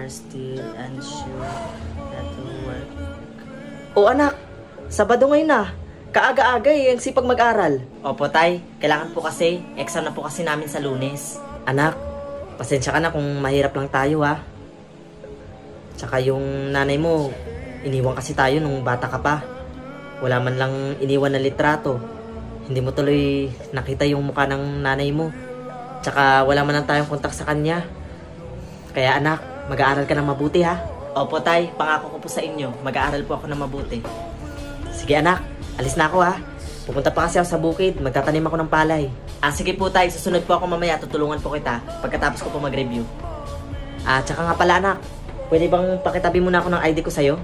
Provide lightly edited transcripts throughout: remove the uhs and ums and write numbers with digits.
are still unsure that will work. O anak, Sabado ngayon na. Kaaga-aga ang sipag mag-aral. Opo tay, kailangan po kasi, exam na po kasi namin sa Lunes. Anak, pasensya ka na kung mahirap lang tayo ha. Tsaka yung nanay mo, iniwan kasi tayo nung bata ka pa. Wala man lang iniwan na litrato. Hindi mo tuloy nakita yung mukha ng nanay mo. Tsaka wala man lang tayong kontak sa kanya. Kaya anak, mag-aaral ka ng mabuti ha. Opo tay, pangako ko po sa inyo, mag-aaral po ako ng mabuti. Sige anak, alis na ako ha. Pupunta pa kasi ako sa bukid, magtatanim ako ng palay. Sige po tay, susunod po ako mamaya, tutulungan po kita pagkatapos ko po mag-review. Tsaka nga pala anak, pwede bang pakitabi muna ako ng ID ko sa'yo?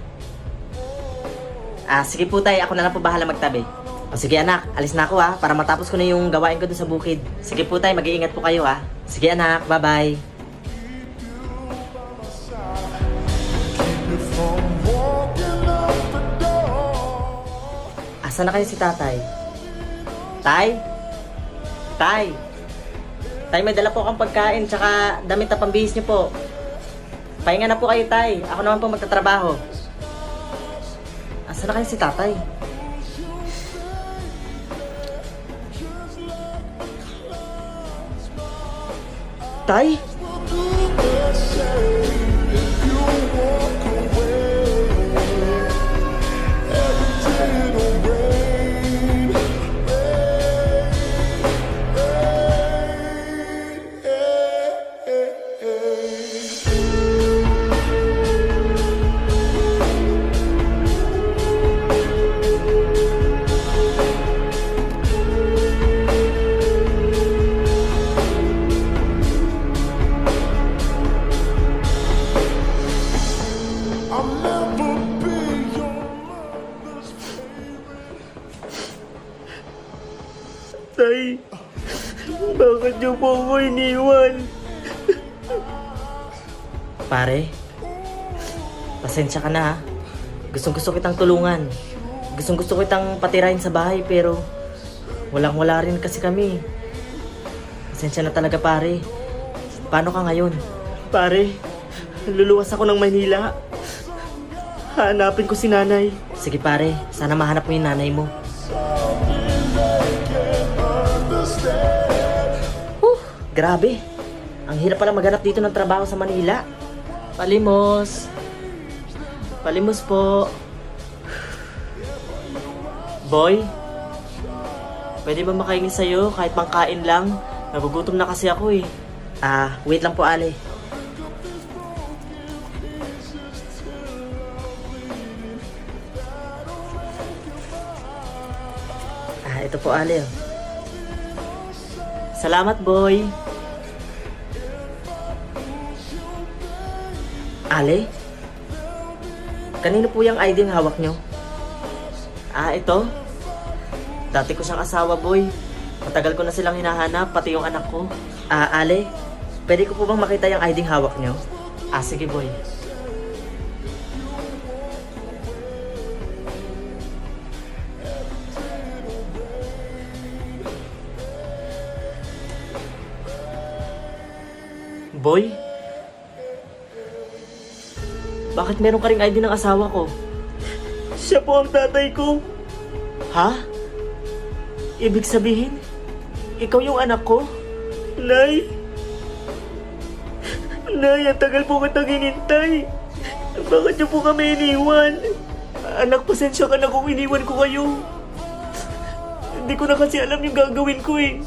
Sige po tay, ako na lang po bahala magtabi. Sige anak, alis na ako ha, para matapos ko na yung gawain ko dun sa bukid. Sige po tay, mag-iingat po kayo ha. Sige anak, bye-bye. Asan na kayo si tatay? Tay? Tay? Tay, may dala po akong pagkain, tsaka damit na pambihis niyo po. Pahinga na po kayo, tay. Ako naman po magtatrabaho. Asan na kayo si tatay? Tay? Tay, bakit niyo po ako iniwan? Pare, pasensya ka na ha. Gustong-gusto kitang tulungan. Gustong-gusto kitang patirahin sa bahay pero walang-wala rin kasi kami. Pasensya na talaga pare. Paano ka ngayon? Pare, luluwas ako ng Manila. Hanapin ko si nanay. Sige pare, sana mahanap mo yung nanay mo. Grabe. Ang hirap pala maghanap dito ng trabaho sa Manila. Palimos. Palimos po. Boy, pwede ba makaingin sa'yo kahit pangkain lang? Nagugutom na kasi ako eh. Wait lang po Ale. Ito po Ale. Salamat boy. Ale? Kanino po yung ID ang hawak nyo? Ito? Dati ko siyang asawa, boy. Matagal ko na silang hinahanap, pati yung anak ko. Ale? Pwede ko po bang makita yung ID ang hawak nyo? Sige, boy. Boy? Bakit meron ka ring ID ng asawa ko? Siya po ang tatay ko. Ha? Ibig sabihin, ikaw yung anak ko? Nay? Nay, ang tagal po kitang hinintay. Bakit niyo po kami iniwan? Anak, pasensya ka na kung iniwan ko kayo. Hindi ko na kasi alam yung gagawin ko eh.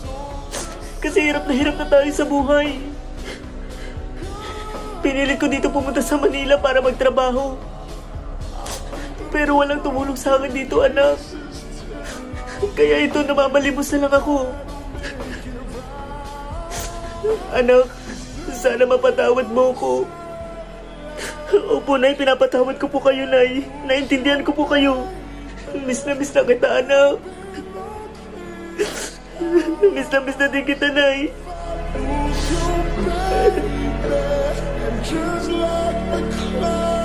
Kasi hirap na tayo sa buhay. Pinilit ko dito pumunta sa Manila para magtrabaho. Pero walang tumulong sa akin dito, anak. Kaya ito, namamalimos na lang ako. Anak, sana mapatawad mo ko. Opo, Nay, pinapatawad ko po kayo, Nay. Naintindihan ko po kayo. Miss na kita, anak. Miss na din kita, Nay. Just like the clouds.